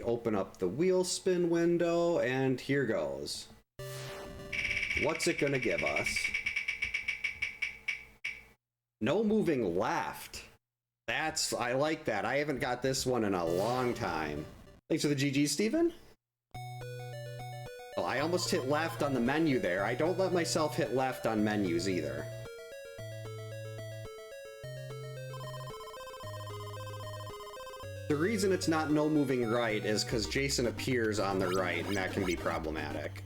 Open up the wheel spin window, and here goes. What's it gonna give us? No moving left. I like that. I haven't got this one in a long time. Thanks for the GG, Steven. Well, I almost hit left on the menu there. I don't let myself hit left on menus either. The reason it's not no moving right is because Jason appears on the right, and that can be problematic.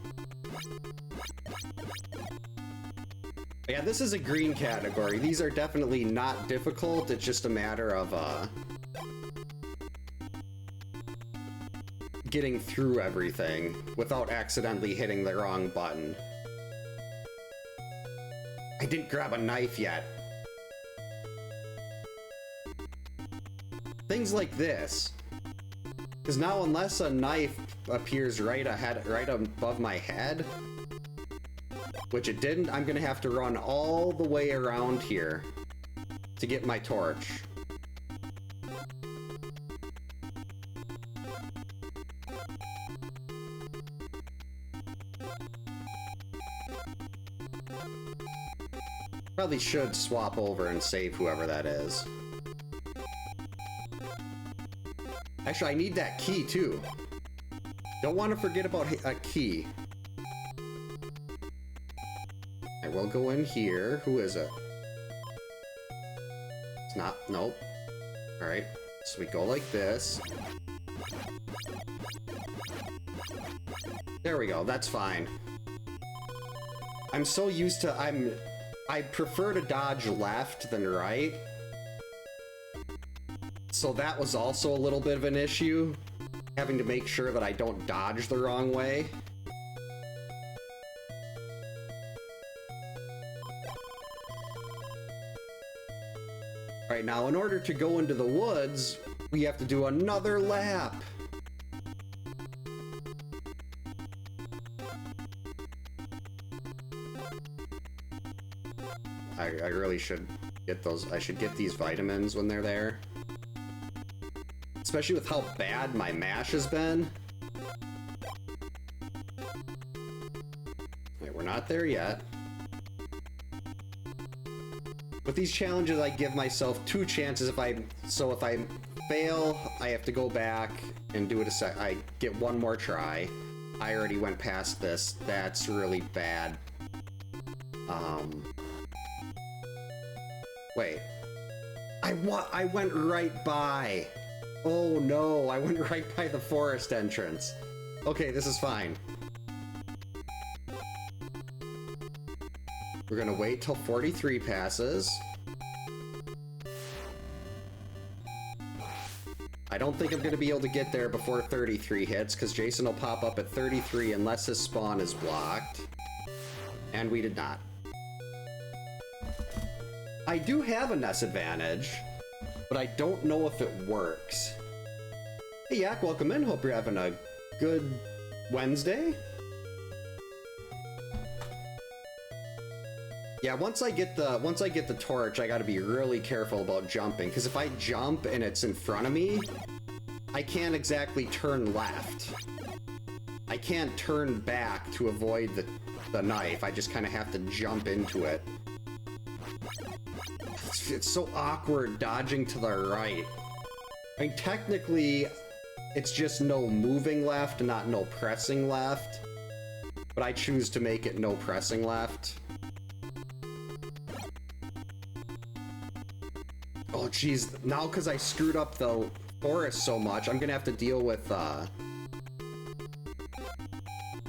Yeah, this is a green category. These are definitely not difficult. It's just a matter of getting through everything without accidentally hitting the wrong button. I didn't grab a knife yet. Things like this. Because now unless a knife appears right above my head, which it didn't, I'm gonna have to run all the way around here to get my torch. Probably should swap over and save whoever that is. Actually, I need that key too. Don't want to forget about a key. I will go in here. Who is it? It's not. Nope. Alright. So we go like this. There we go. That's fine. I'm so used to... I prefer to dodge left than right. So that was also a little bit of an issue. Having to make sure that I don't dodge the wrong way. Right now, in order to go into the woods, we have to do another lap. I really should get those. I should get these vitamins when they're there. Especially with how bad my mash has been. Wait, we're not there yet. With these challenges, I give myself 2 chances. If I fail, I have to go back and do it I get 1 more try. I already went past this. That's really bad. Wait. I went right by. Oh no, I went right by the forest entrance. Okay, this is fine. We're gonna wait till 43 passes. I don't think I'm gonna be able to get there before 33 hits, because Jason will pop up at 33 unless his spawn is blocked. And we did not. I do have a NES advantage, but I don't know if it works. Hey Yak, welcome in. Hope you're having a good Wednesday. Yeah, once I get the torch, I gotta be really careful about jumping, because if I jump and it's in front of me, I can't exactly turn left. I can't turn back to avoid the knife. I just kind of have to jump into it. It's so awkward dodging to the right. I mean, technically, it's just no moving left, not no pressing left. But I choose to make it no pressing left. Oh, geez. Now, because I screwed up the forest so much, I'm gonna have to deal with,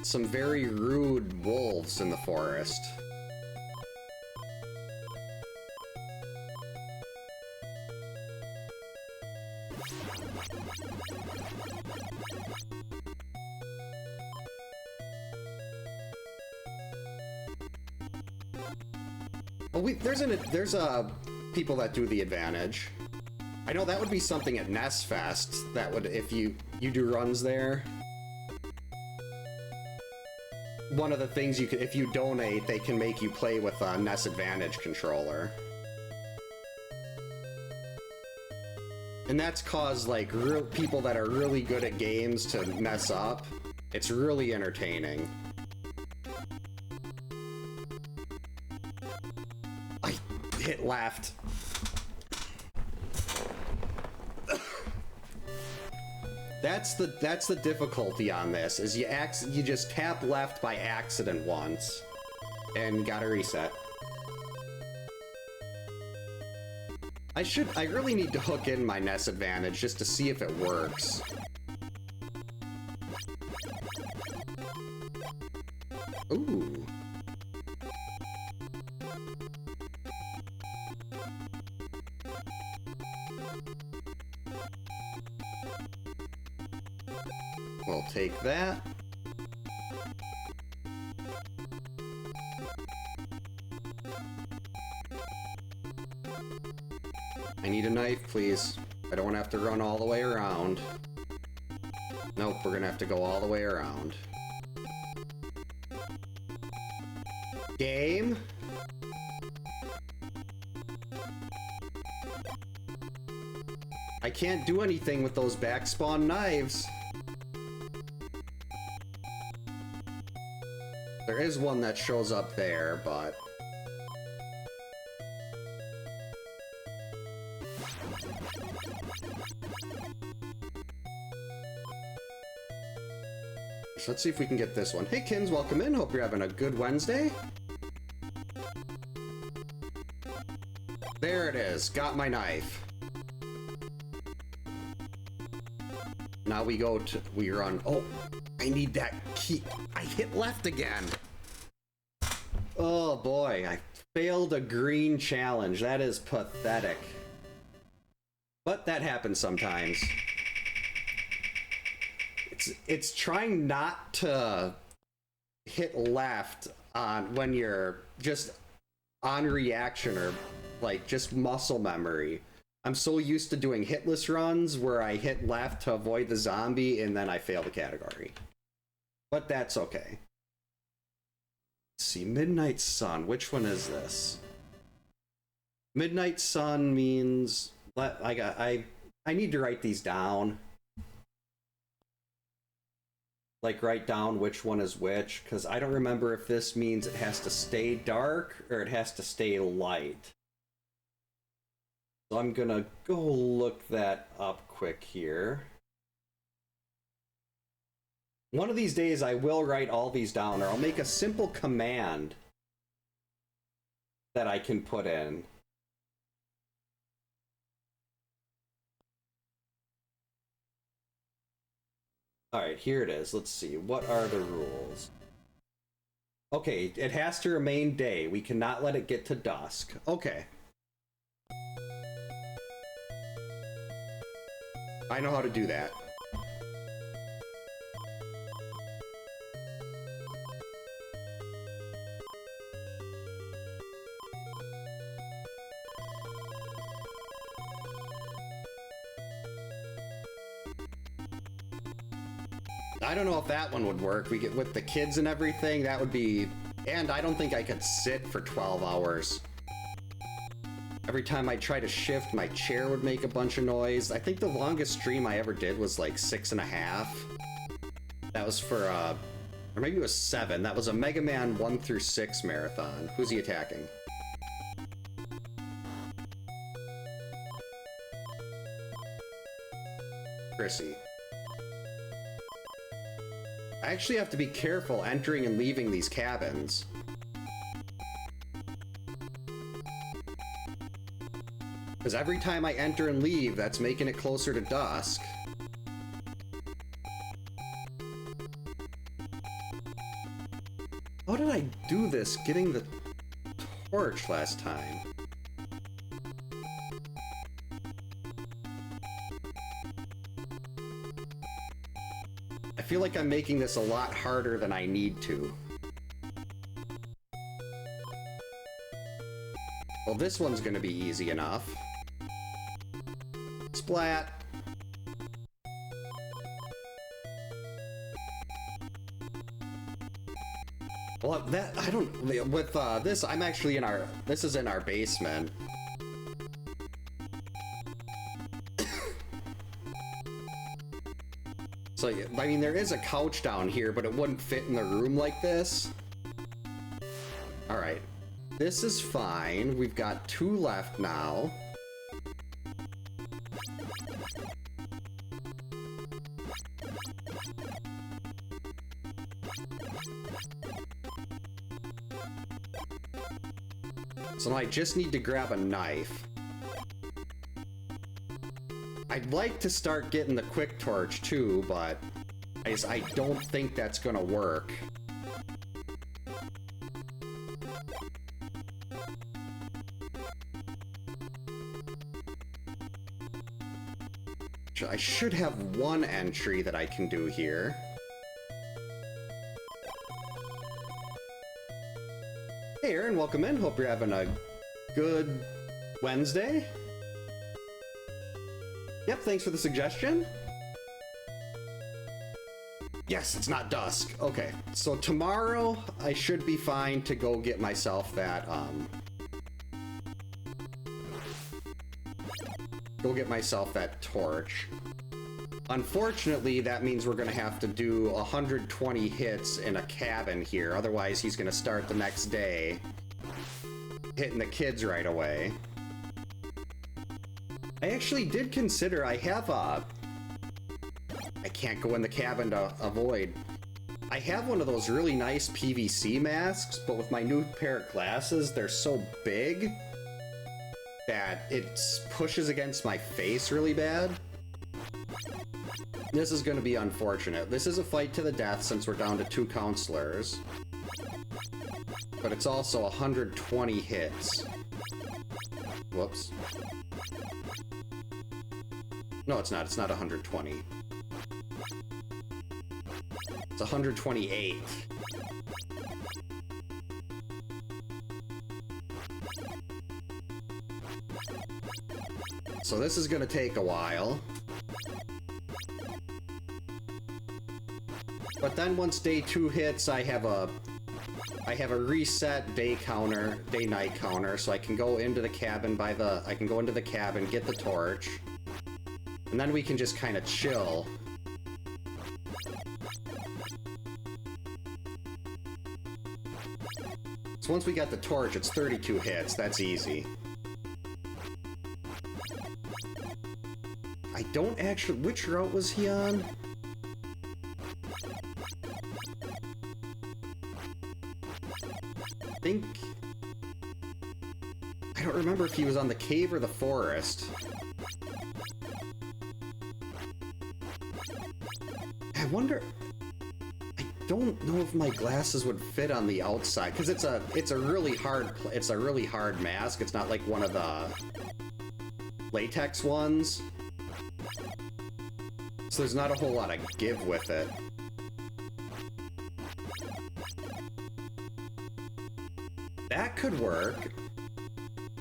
some very rude wolves in the forest. Oh, there's people that do the advantage. I know that would be something at NES Fest. That would, if you do runs there. One of the things you could, if you donate, they can make you play with a NES Advantage controller. And that's caused, like, real people that are really good at games to mess up. It's really entertaining. I hit left. That's the difficulty on this, is you just tap left by accident once. And gotta reset. I really need to hook in my NES Advantage just to see if it works. Ooh. We'll take that. I need a knife, please. I don't want to have to run all the way around. Nope, we're gonna have to go all the way around. Game? I can't do anything with those backspawn knives. There is one that shows up there, but... So let's see if we can get this one. Hey Kins, welcome in. Hope you're having a good Wednesday. There it is. Got my knife. Now we run. Oh, I need that key. I hit left again. Oh boy, I failed a green challenge. That is pathetic. But that happens sometimes. It's trying not to hit left on when you're just on reaction or like just muscle memory. I'm so used to doing hitless runs where I hit left to avoid the zombie and then I fail the category. But that's okay. Let's see, Midnight Sun. Which one is this? Midnight Sun means I need to write these down. Like write down which one is which, because I don't remember if this means it has to stay dark or it has to stay light. So I'm gonna go look that up quick here. One of these days I will write all these down, or I'll make a simple command that I can put in. Alright, here it is. Let's see. What are the rules? Okay, it has to remain day. We cannot let it get to dusk. Okay. I know how to do that. I don't know if that one would work. We get with the kids and everything, that would be... And I don't think I could sit for 12 hours. Every time I try to shift, my chair would make a bunch of noise. I think the longest stream I ever did was like 6.5. That was for, or maybe it was 7. That was a Mega Man 1 through 6 marathon. Who's he attacking? Chrissy. I actually have to be careful entering and leaving these cabins. Because every time I enter and leave, that's making it closer to dusk. How did I do this getting the torch last time? I feel like I'm making this a lot harder than I need to. Well, this one's gonna be easy enough. Splat! Well, that, I don't, with this, I'm actually in this is in our basement. I mean, there is a couch down here, but it wouldn't fit in the room like this. All right, this is fine. We've got 2 left now. So now I just need to grab a knife. I'd like to start getting the quick torch too, but I don't think that's gonna work. I should have 1 entry that I can do here. Hey Aaron, welcome in. Hope you're having a good Wednesday. Yep, thanks for the suggestion. Yes, it's not dusk. Okay, so tomorrow I should be fine to go get myself that, torch. Unfortunately, that means we're gonna have to do 120 hits in a cabin here. Otherwise, he's gonna start the next day hitting the kids right away. I actually did consider, I can't go in the cabin to avoid. I have one of those really nice PVC masks, but with my new pair of glasses, they're so big that it pushes against my face really bad. This is going to be unfortunate. This is a fight to the death since we're down to 2 counselors. But it's also 120 hits. Whoops. No, it's not. It's not 120. It's 128. So this is going to take a while. But then once day 2 hits, I have a reset day-night counter, so I can go into the cabin get the torch, and then we can just kind of chill. So once we got the torch, it's 32 hits. That's easy. I don't actually... Which route was he on? I don't remember if he was on the cave or the forest. I wonder... I don't know if my glasses would fit on the outside, because it's a really hard mask. It's not like one of the latex ones. So there's not a whole lot of give with it. That could work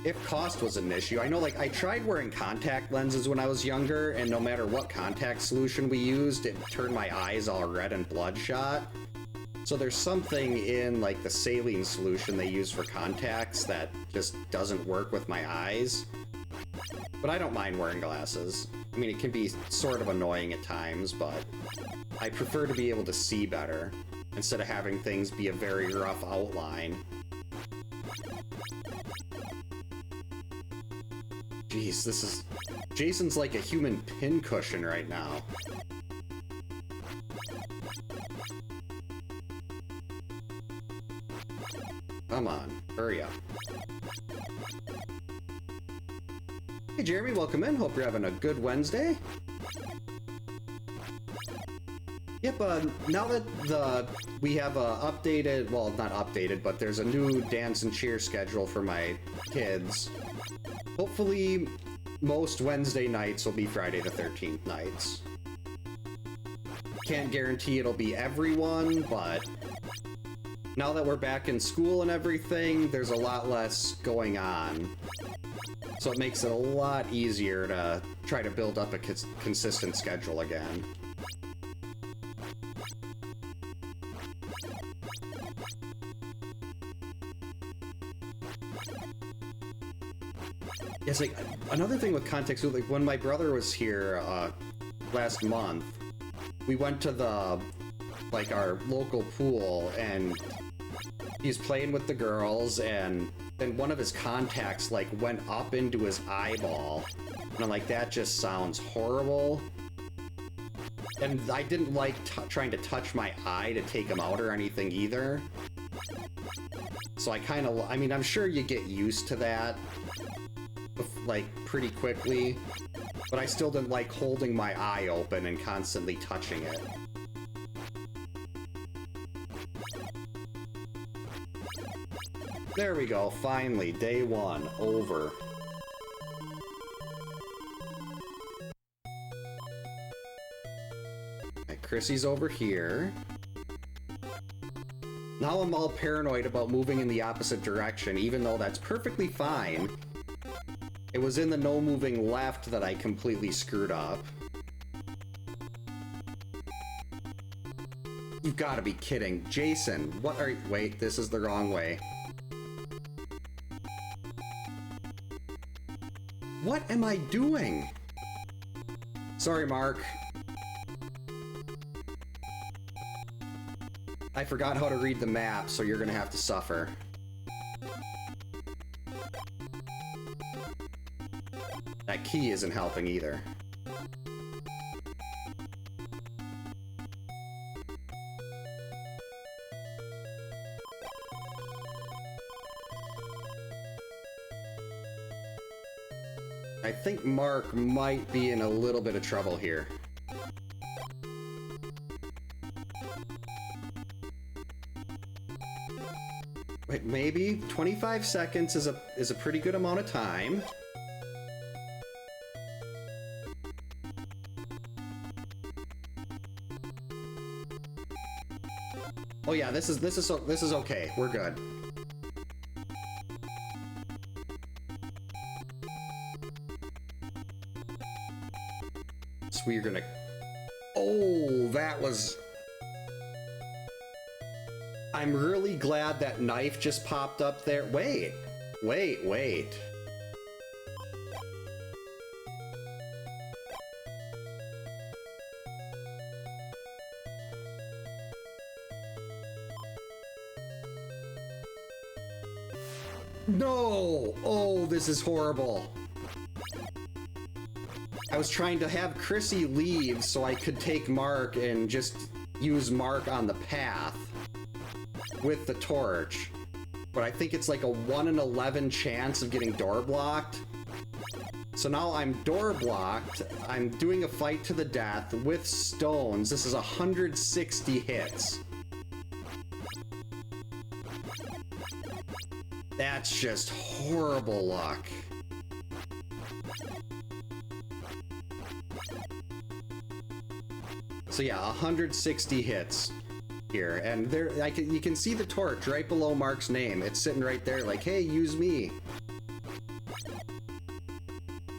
if cost was an issue. I know, like, I tried wearing contact lenses when I was younger, and no matter what contact solution we used, it turned my eyes all red and bloodshot. So there's something in, like, the saline solution they use for contacts that just doesn't work with my eyes. But I don't mind wearing glasses. I mean, it can be sort of annoying at times, but I prefer to be able to see better instead of having things be a very rough outline. Jeez, this is... Jason's like a human pincushion right now. Come on, hurry up. Hey Jeremy, welcome in. Hope you're having a good Wednesday. Yep, now that we have a updated, well, not updated, but there's a new dance and cheer schedule for my kids. Hopefully, most Wednesday nights will be Friday the 13th nights. Can't guarantee it'll be everyone, but now that we're back in school and everything, there's a lot less going on. So it makes it a lot easier to try to build up a consistent schedule again. It's like, another thing with context, like when my brother was here last month, we went to the, like, our local pool, and he's playing with the girls, and then one of his contacts, like, went up into his eyeball. And I'm like, that just sounds horrible. And I didn't like trying to touch my eye to take him out or anything either. So I mean, I'm sure you get used to that, like, pretty quickly. But I still didn't like holding my eye open and constantly touching it. There we go, finally, day one, over. Chrissy's over here. Now I'm all paranoid about moving in the opposite direction, even though that's perfectly fine. It was in the no moving left that I completely screwed up. You've got to be kidding. Jason, what are you— wait, this is the wrong way. What am I doing? Sorry, Mark. I forgot how to read the map, so you're gonna have to suffer. That key isn't helping either. I think Mark might be in a little bit of trouble here. Wait, maybe 25 seconds is a pretty good amount of time. Oh yeah, this is okay. We're good. So we're gonna— oh, that was— I'm really glad that knife just popped up there. Wait. No! Oh, this is horrible. I was trying to have Chrissy leave so I could take Mark and just use Mark on the path with the torch, but I think it's like a 1 in 11 chance of getting door blocked. So now I'm door blocked. I'm doing a fight to the death with stones. This is 160 hits. That's just horrible luck. So yeah, 160 hits here, and there you can see the torch right below Mark's name. It's sitting right there like, hey, use me.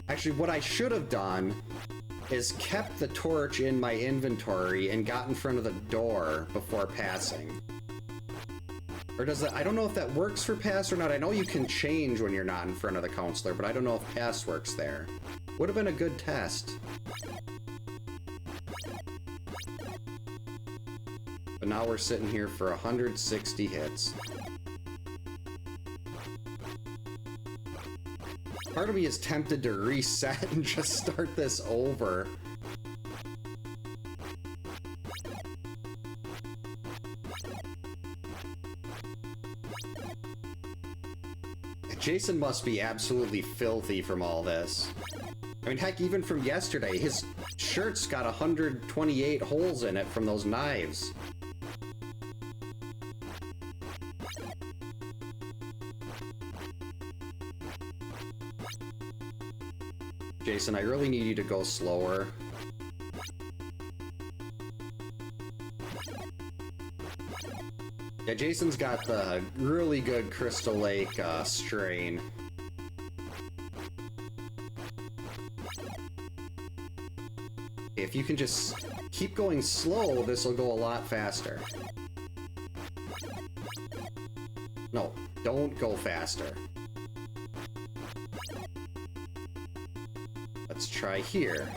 Actually, what I should have done is kept the torch in my inventory and got in front of the door before passing. Or does that— I don't know if that works for pass or not. I know you can change when you're not in front of the counselor, but I don't know if pass works there. Would have been a good test. But now we're sitting here for 160 hits. Part of me is tempted to reset and just start this over. Jason must be absolutely filthy from all this. I mean, heck, even from yesterday, his shirt's got 128 holes in it from those knives. Jason, I really need you to go slower. Yeah, Jason's got the really good Crystal Lake strain. If you can just keep going slow, this will go a lot faster. No, don't go faster. Let's try here.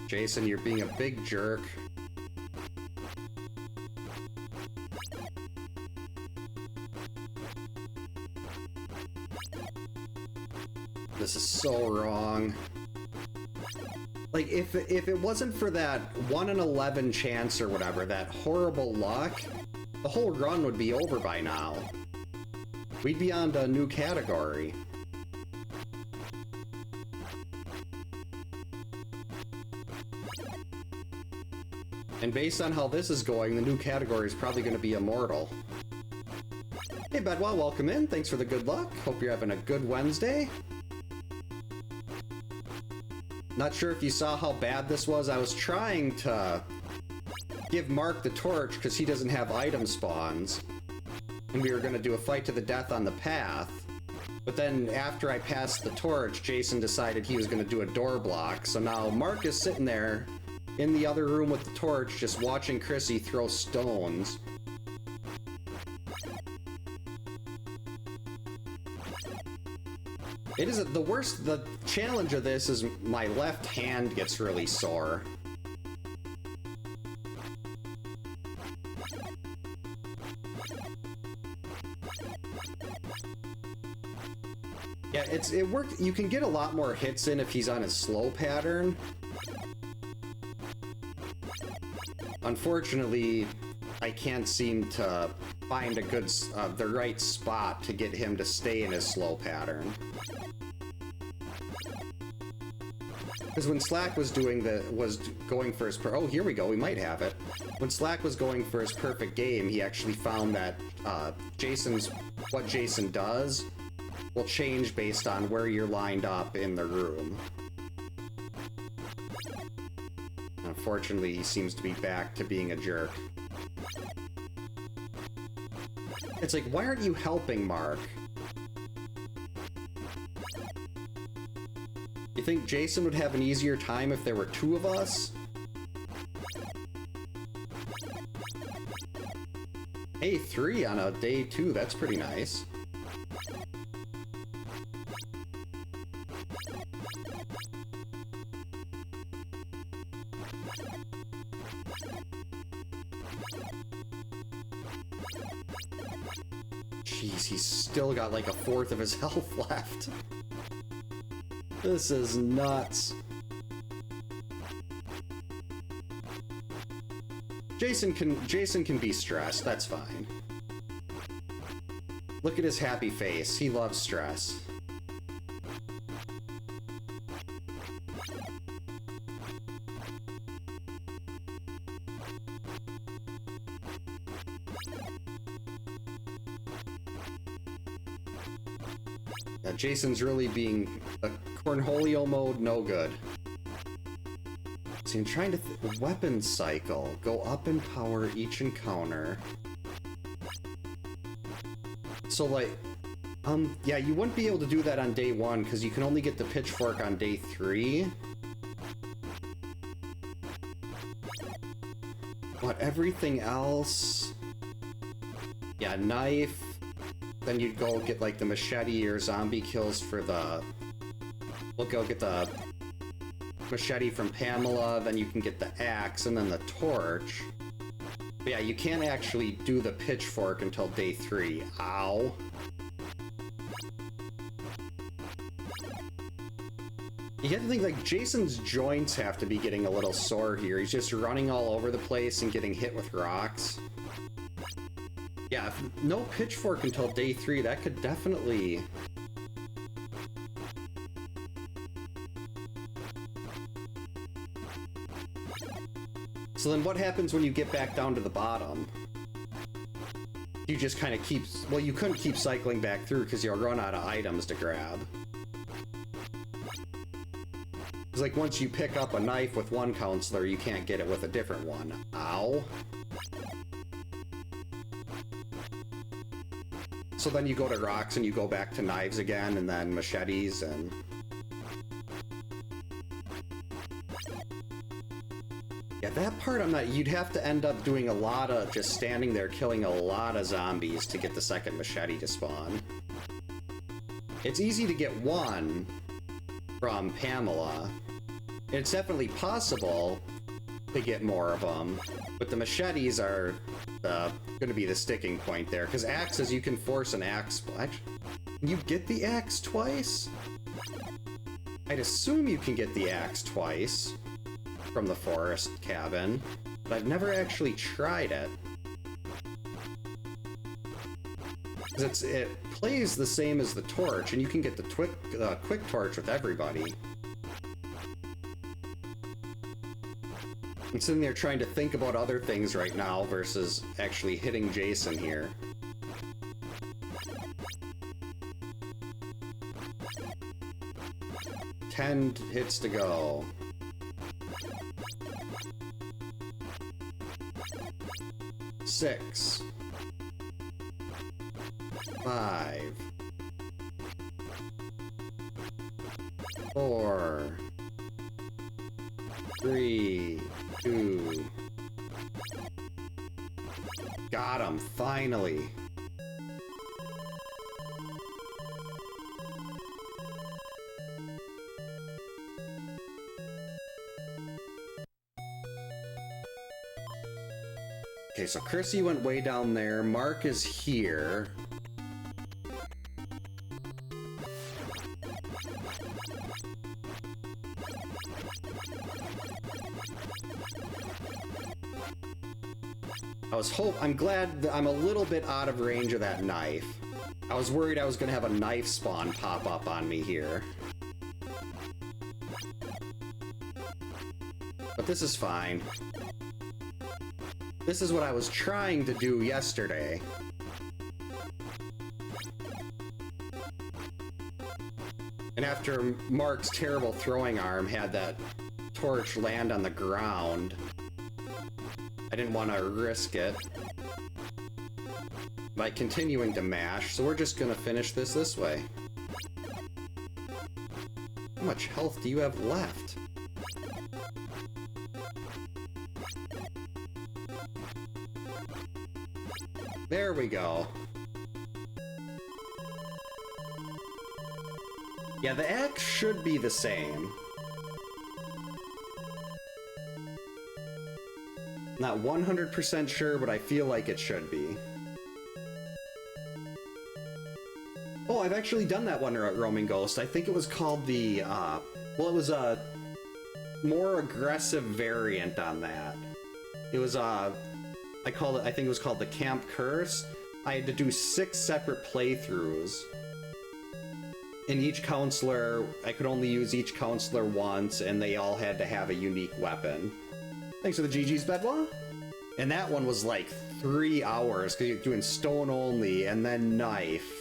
Jason, you're being a big jerk. This is so wrong. Like, if it wasn't for that 1 in 11 chance or whatever, that horrible luck, the whole run would be over by now. We'd be on to a new category. And based on how this is going, the new category is probably going to be Immortal. Hey Bedwell, welcome in. Thanks for the good luck. Hope you're having a good Wednesday. Not sure if you saw how bad this was. I was trying to give Mark the torch because he doesn't have item spawns. And we were going to do a fight to the death on the path. But then after I passed the torch, Jason decided he was going to do a door block. So now Mark is sitting there in the other room with the torch, just watching Chrissy throw stones. It is the worst. The challenge of this is my left hand gets really sore. Yeah, it worked. You can get a lot more hits in if he's on his slow pattern. Unfortunately, I can't seem to find a good, the right spot to get him to stay in his slow pattern. Because when Slack was going for his oh, here we go, we might have it. When Slack was going for his perfect game, he actually found that what Jason does will change based on where you're lined up in the room. Unfortunately, he seems to be back to being a jerk. It's like, why aren't you helping Mark? You think Jason would have an easier time if there were two of us? Hey, 3 on a day 2, that's pretty nice. Jeez, he's still got like a fourth of his health left. This is nuts. Jason can be stressed, that's fine. Look at his happy face, he loves stress. Yeah, Jason's really being a Cornholio mode, no good. See, I'm trying to weapon cycle. Go up in power each encounter. So, like, yeah, you wouldn't be able to do that on day 1, because you can only get the pitchfork on day 3. But everything else... Yeah, knife. Then you'd go get, like, the machete or zombie kills for the... We'll go get the machete from Pamela, then you can get the axe, and then the torch. But yeah, you can't actually do the pitchfork until day 3. Ow. You have to think, like, Jason's joints have to be getting a little sore here. He's just running all over the place and getting hit with rocks. Yeah, if no pitchfork until day 3, that could definitely... So then what happens when you get back down to the bottom? You just kind of keep... Well, you couldn't keep cycling back through because you'll run out of items to grab. It's like once you pick up a knife with one counselor, you can't get it with a different one. Ow. So then you go to rocks and you go back to knives again, and then machetes, and... Yeah, that part I'm not... You'd have to end up doing a lot of just standing there killing a lot of zombies to get the second machete to spawn. It's easy to get one from Pamela. It's definitely possible to get more of them, but the machetes are going to be the sticking point there, because axes, you can force an axe. Can you get the axe twice? I'd assume you can get the axe twice from the forest cabin, but I've never actually tried it. Because it plays the same as the torch, and you can get the quick torch with everybody. I'm sitting there trying to think about other things right now versus actually hitting Jason here. Ten hits to go. Six. 5. 4. 3. 2. Got him, finally. Okay, so Chrissy went way down there. Mark is here. I'm glad that I'm a little bit out of range of that knife. I was worried I was gonna have a knife spawn pop up on me here. But this is fine. This is what I was trying to do yesterday. And after Mark's terrible throwing arm had that torch land on the ground, I didn't want to risk it by continuing to mash, so we're just gonna finish this way. How much health do you have left? There we go. Yeah, the axe should be the same. Not 100% sure, but I feel like it should be. Oh, I've actually done that one at Roaming Ghost. I think it was called the, well, it was a more aggressive variant on that. It was, I think it was called the Camp Curse. I had to do 6 separate playthroughs. And each counselor, I could only use each counselor once, and they all had to have a unique weapon. Thanks for the GG's, Bedwa. And that one was like 3 hours, because you're doing stone only, and then knife.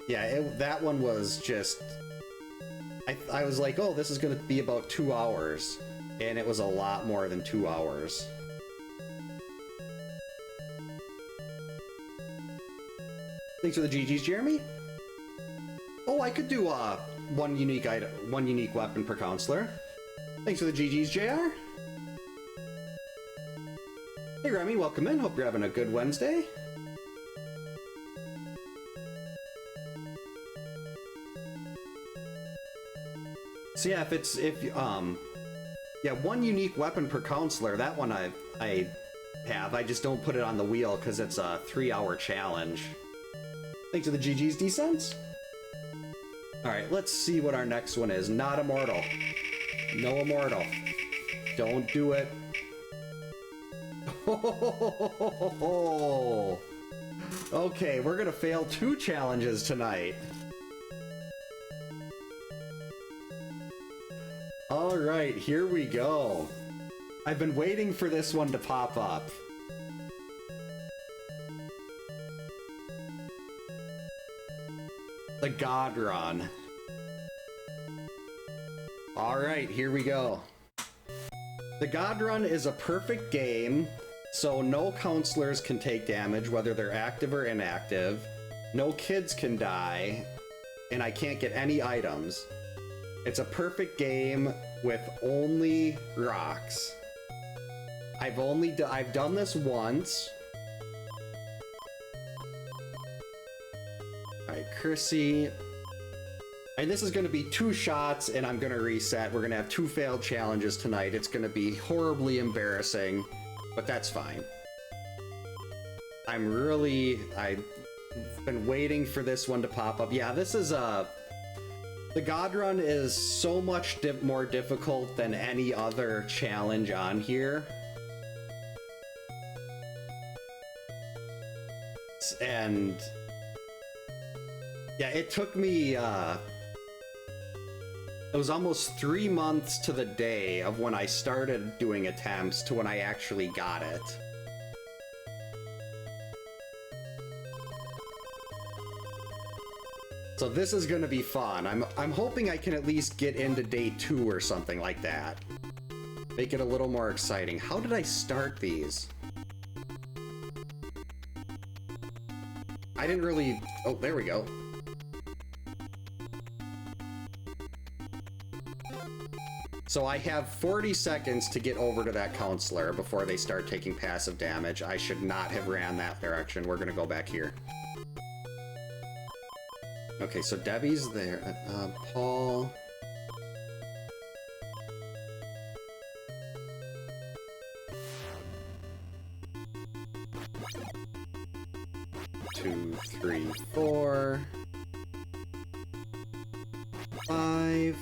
Yeah, that one was just... I was like, oh, this is going to be about 2 hours. And it was a lot more than 2 hours. Thanks for the GG's, Jeremy. Oh, I could do one unique item, one unique weapon per counselor. Thanks for the GG's, JR. Hey, Remy, welcome in. Hope you're having a good Wednesday. So yeah, yeah, one unique weapon per counselor. That one I have. I just don't put it on the wheel because it's a 3-hour challenge. Thanks for the GG's, D-Sense. Alright, let's see what our next one is. Not immortal. No immortal. Don't do it. Okay, we're gonna fail 2 challenges tonight. Alright, here we go. I've been waiting for this one to pop up. The God Run. Alright, here we go. The God Run is a perfect game, so no counselors can take damage, whether they're active or inactive. No kids can die, and I can't get any items. It's a perfect game with only rocks. I've done this once, Alright, Chrissy. And this is going to be 2 shots, and I'm going to reset. We're going to have 2 failed challenges tonight. It's going to be horribly embarrassing, but that's fine. I've been waiting for this one to pop up. Yeah, this is the God Run is so much more difficult than any other challenge on here. And yeah, it took me, it was almost 3 months to the day of when I started doing attempts to when I actually got it. So this is gonna be fun. I'm hoping I can at least get into day 2 or something like that. Make it a little more exciting. How did I start these? I didn't really... Oh, there we go. So I have 40 seconds to get over to that counselor before they start taking passive damage. I should not have ran that direction. We're gonna go back here. Okay, so Debbie's there. Paul... 2, 3, 4, 5,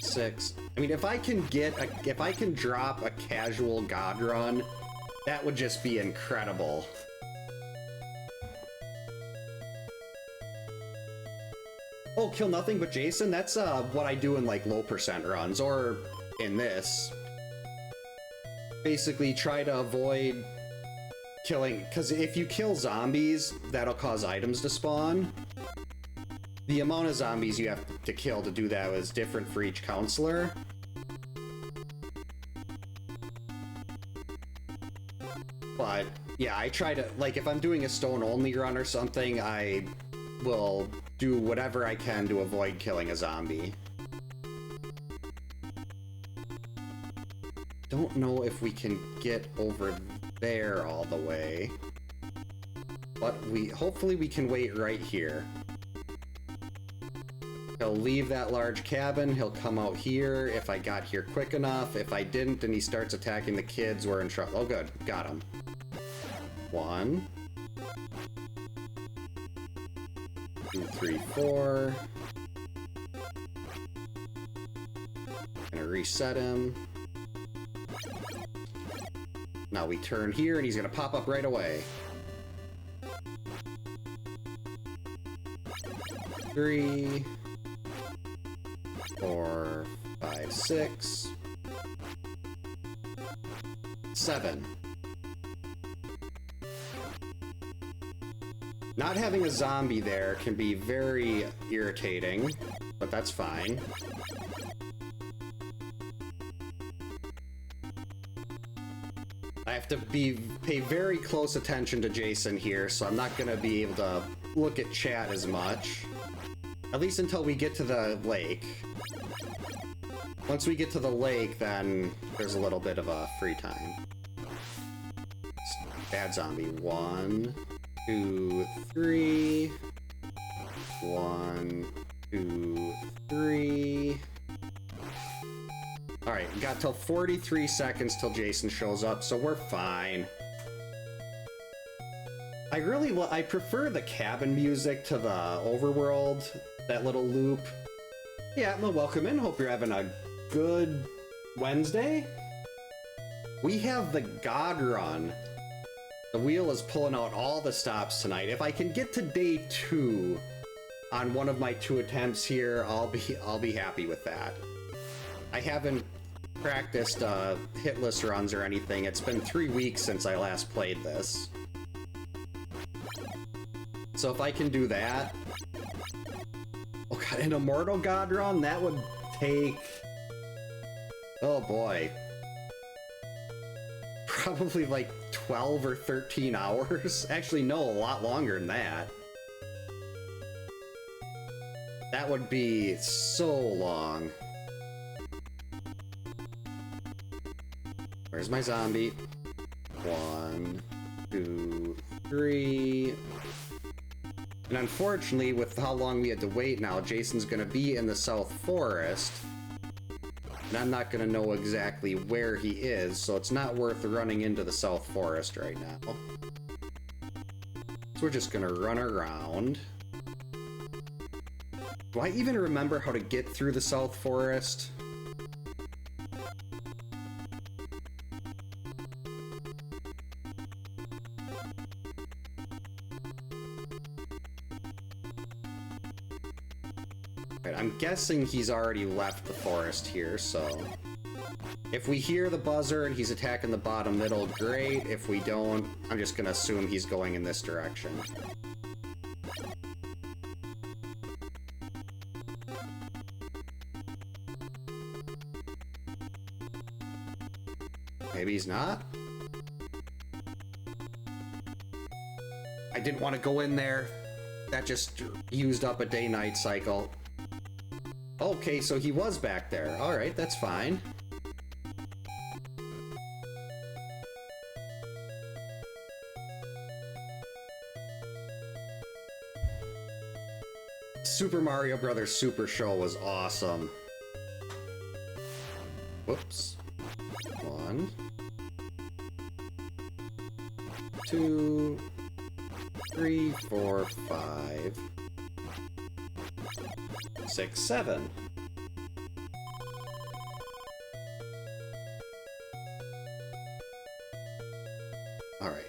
6. I mean, if I can drop a casual God Run, that would just be incredible. Oh, kill nothing but Jason? That's what I do in like low percent runs, or in this. Basically try to avoid killing, because if you kill zombies, that'll cause items to spawn. The amount of zombies you have to kill to do that is different for each counselor. But yeah, I try to, like, if I'm doing a stone only run or something, I will do whatever I can to avoid killing a zombie. Don't know if we can get over there all the way, but hopefully we can wait right here. He'll leave that large cabin, he'll come out here if I got here quick enough. If I didn't and he starts attacking the kids, we're in trouble. Oh good, got him. 1, 2, 3, 4. Gonna reset him. Now we turn here and he's gonna pop up right away. 3, 4, 5, 6, 7. Not having a zombie there can be very irritating, but that's fine. I have to pay very close attention to Jason here, so I'm not gonna be able to look at chat as much. At least until we get to the lake. Once we get to the lake, then there's a little bit of a free time. Bad zombie. 1, 2, 3. 1, 2, 3. Alright, we got till 43 seconds till Jason shows up, so we're fine. I prefer the cabin music to the overworld, that little loop. Yeah, well, welcome in. Hope you're having a good Wednesday. We have the God Run. The wheel is pulling out all the stops tonight. If I can get to day 2 on one of my 2 attempts here, I'll be happy with that. I haven't practiced hitless runs or anything. It's been 3 weeks since I last played this. So if I can do that... Oh god, an Immortal God Run? That would take... Oh boy. Probably like 12 or 13 hours? Actually, no, a lot longer than that. That would be so long. Where's my zombie? 1, 2, 3, And unfortunately, with how long we had to wait now, Jason's gonna be in the South Forest. And I'm not gonna know exactly where he is, so it's not worth running into the South Forest right now. So we're just gonna run around. Do I even remember how to get through the South Forest? Right, I'm guessing he's already left the forest here, so... If we hear the buzzer and he's attacking the bottom middle, great. If we don't, I'm just gonna assume he's going in this direction. Maybe he's not? I didn't want to go in there. That just used up a day-night cycle. Okay, so he was back there. Alright, that's fine. Super Mario Bros. Super Show was awesome. Whoops. 1, 2, 3, 4, 5, 6, 7. All right.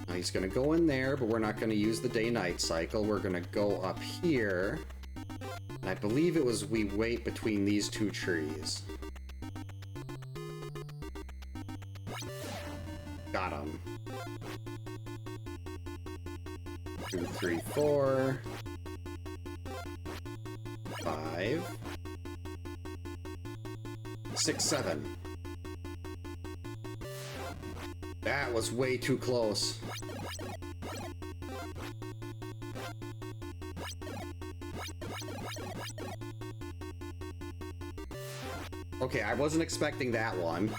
Now he's gonna go in there, but we're not gonna use the day-night cycle. We're gonna go up here. And I believe it was we wait between these two trees. Got him. 2, 3, 4, 5, 6, 7. That was way too close. Okay, I wasn't expecting that one.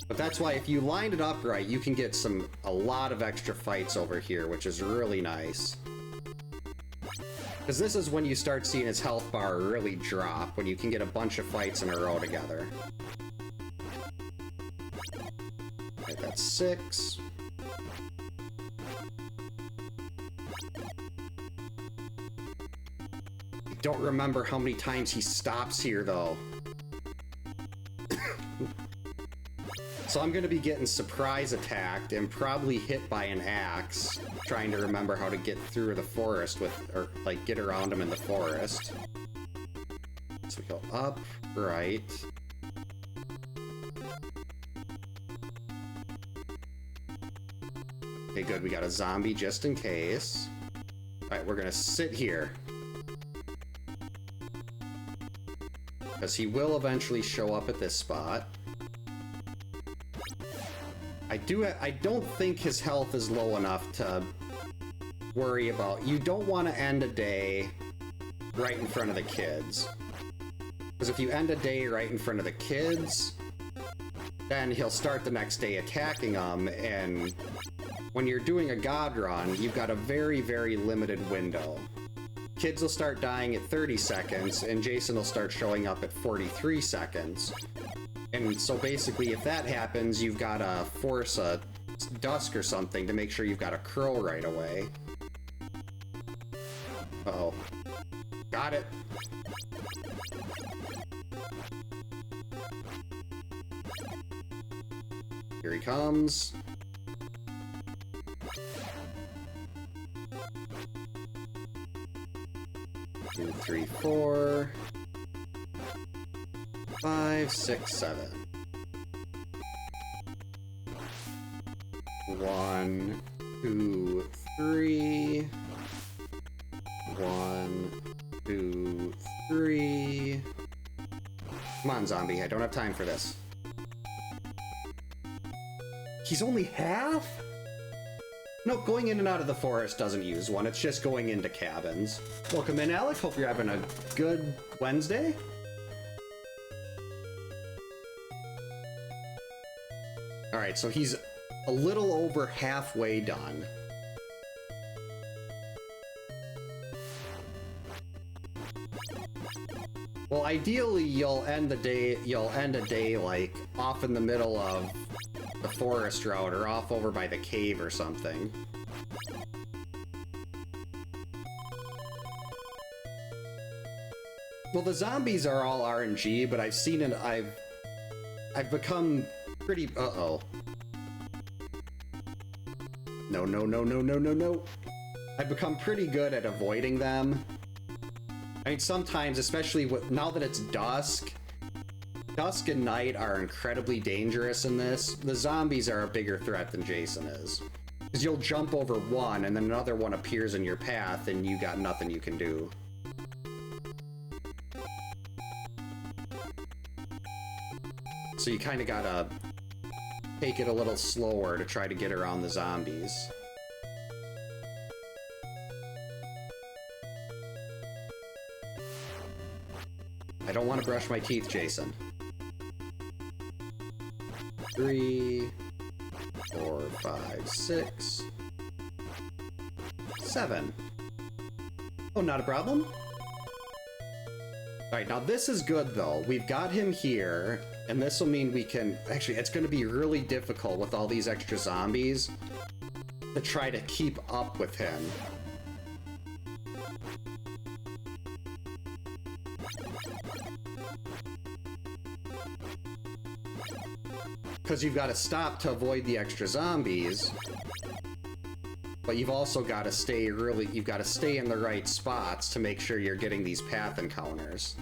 But that's why if you lined it up right, you can get a lot of extra fights over here, which is really nice. Because this is when you start seeing his health bar really drop, when you can get a bunch of fights in a row together. Alright, that's 6. I don't remember how many times he stops here, though. So I'm going to be getting surprise attacked and probably hit by an axe, trying to remember how to get through the forest with, or like get around him in the forest. So we go up, right. Okay, good, we got a zombie just in case. Alright, we're going to sit here. Because he will eventually show up at this spot. I don't think his health is low enough to worry about. You don't want to end a day right in front of the kids. Because if you end a day right in front of the kids, then he'll start the next day attacking them, and when you're doing a god run, you've got a very, very limited window. Kids will start dying at 30 seconds, and Jason will start showing up at 43 seconds. And so basically, if that happens, you've got to force a dusk or something to make sure you've got a crow right away. Uh-oh. Got it. Here he comes. Two, 3, 4, 5, 6, 7. 1, 2, 3. 1, 2, 3. Come on, zombie. I don't have time for this. He's only half? No, going in and out of the forest doesn't use one. It's just going into cabins. Welcome in, Alec. Hope you're having a good Wednesday. Alright, so he's a little over halfway done. Well, ideally, you'll end a day, like, off in the middle of the forest route, or off over by the cave or something. Well, the zombies are all RNG, but I've become pretty... Uh-oh. No, no, no, no, no, no, no. I've become pretty good at avoiding them. I mean, sometimes, especially now that it's dusk and night are incredibly dangerous in this. The zombies are a bigger threat than Jason is. Because you'll jump over one, and then another one appears in your path, and you got nothing you can do. So you kind of gotta take it a little slower to try to get around the zombies. I don't want to brush my teeth, Jason. 3, 4, 5, 6, 7. Oh, not a problem? Alright, now this is good though. We've got him here, and this will mean we can... Actually, it's going to be really difficult with all these extra zombies to try to keep up with him. Because you've got to stop to avoid the extra zombies, but you've also got to stay you've got to stay in the right spots to make sure you're getting these path encounters.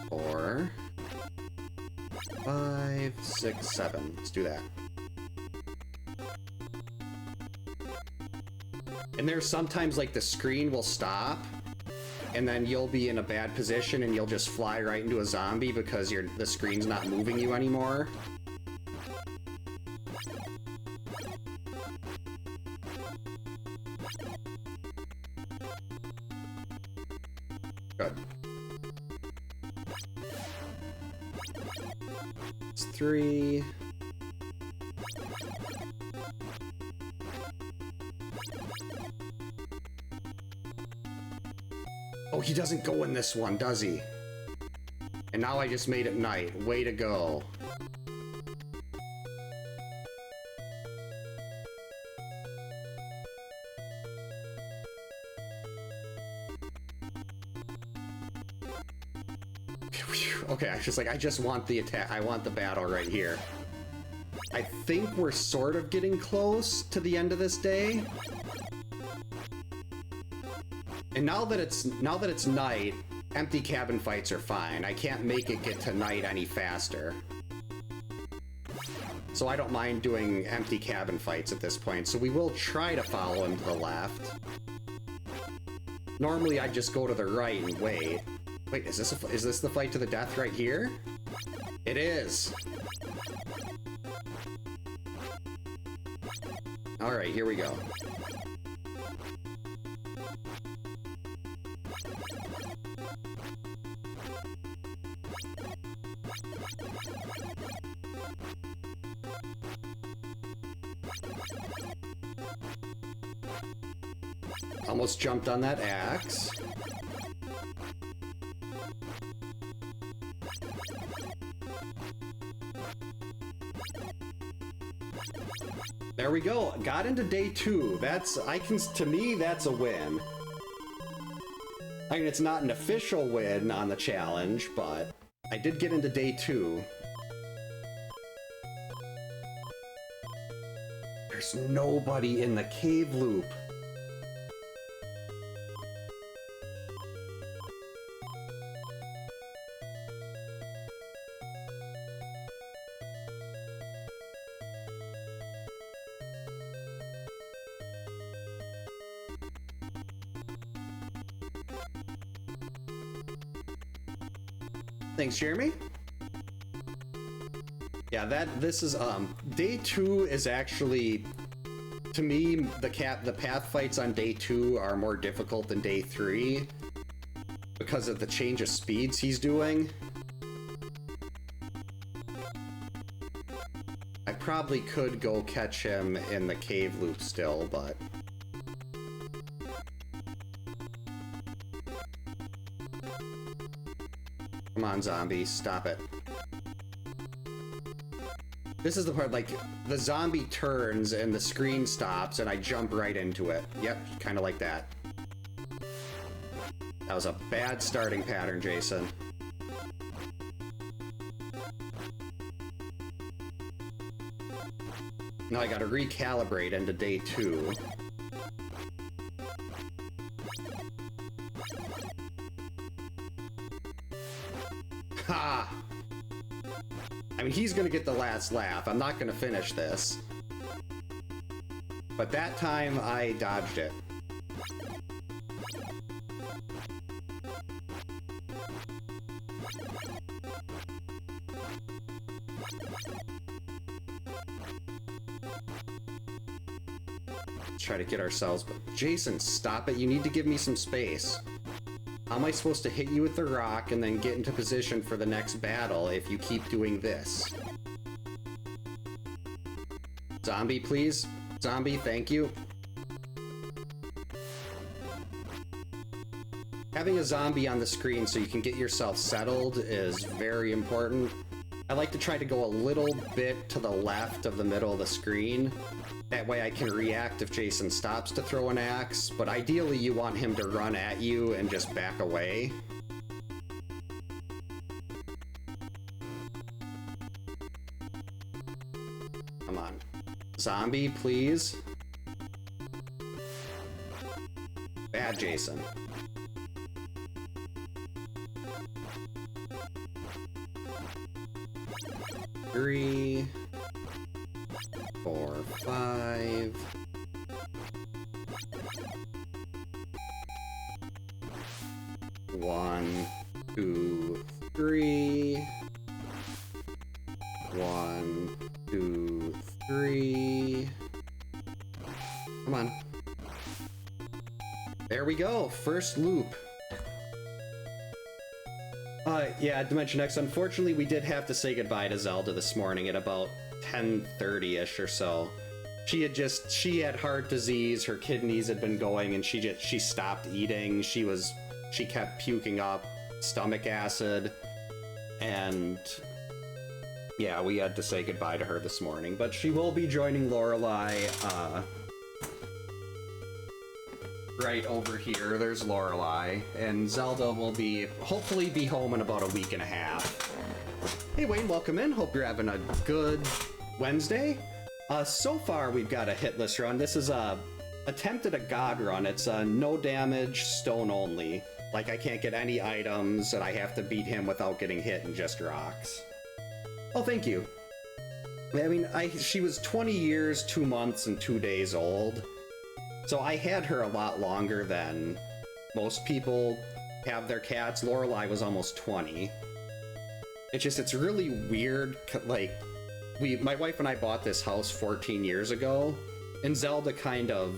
Four, 5, 6, 7. Let's do that. And there's sometimes like the screen will stop, and then you'll be in a bad position and you'll just fly right into a zombie because the screen's not moving you anymore. Good. It's 3. Oh, he doesn't go in this one, does he? And now I just made it night. Way to go. Okay, I was just like, I just want the attack. I want the battle right here. I think we're sort of getting close to the end of this day. And now that it's night, empty cabin fights are fine. I can't make it get to night any faster. So I don't mind doing empty cabin fights at this point. So we will try to follow him to the left. Normally I'd just go to the right and wait. Wait, is this the fight to the death right here? It is. All right, here we go. Almost jumped on that axe. There we go. Got into day 2. To me, that's a win. I mean, it's not an official win on the challenge, but I did get into day 2. There's nobody in the cave loop. Thanks, Jeremy. Yeah, this is day 2 is actually, to me, the path fights on day 2 are more difficult than day 3. because of the change of speeds he's doing. I probably could go catch him in the cave loop still, but... Come on, zombie, stop it. This is the part, like, the zombie turns and the screen stops and I jump right into it. Yep, kind of like that. That was a bad starting pattern, Jason. Now I gotta recalibrate into day 2. Ha! I mean, he's gonna get the last laugh. I'm not gonna finish this. But that time, I dodged it. Let's try to get ourselves... Jason, stop it. You need to give me some space. How am I supposed to hit you with the rock and then get into position for the next battle if you keep doing this? Zombie, please. Zombie, thank you. Having a zombie on the screen so you can get yourself settled is very important. I like to try to go a little bit to the left of the middle of the screen. That way I can react if Jason stops to throw an axe, but ideally you want him to run at you and just back away. Come on. Zombie, please. Bad Jason. Three, 4, 5. One, 2, 3. 1, 2, 3. Come on. There we go. First loop. Yeah, Dimension X, unfortunately we did have to say goodbye to Zelda this morning at about 10:30ish or so. She had heart disease, her kidneys had been going, and she stopped eating. She kept puking up stomach acid, and yeah, we had to say goodbye to her this morning. But she will be joining Lorelei, right over here. There's Lorelei, and Zelda will hopefully be home in about a week and a half. Hey Wayne, welcome in. Hope you're having a good Wednesday. So far we've got a hitless run. This is a attempted a god run. It's a no damage, stone only. Like I can't get any items, and I have to beat him without getting hit and just rocks. Oh, thank you. I mean, she was 20 years, 2 months, and 2 days old. So I had her a lot longer than most people have their cats. Lorelei was almost 20. It's really weird, like, my wife and I bought this house 14 years ago, and Zelda kind of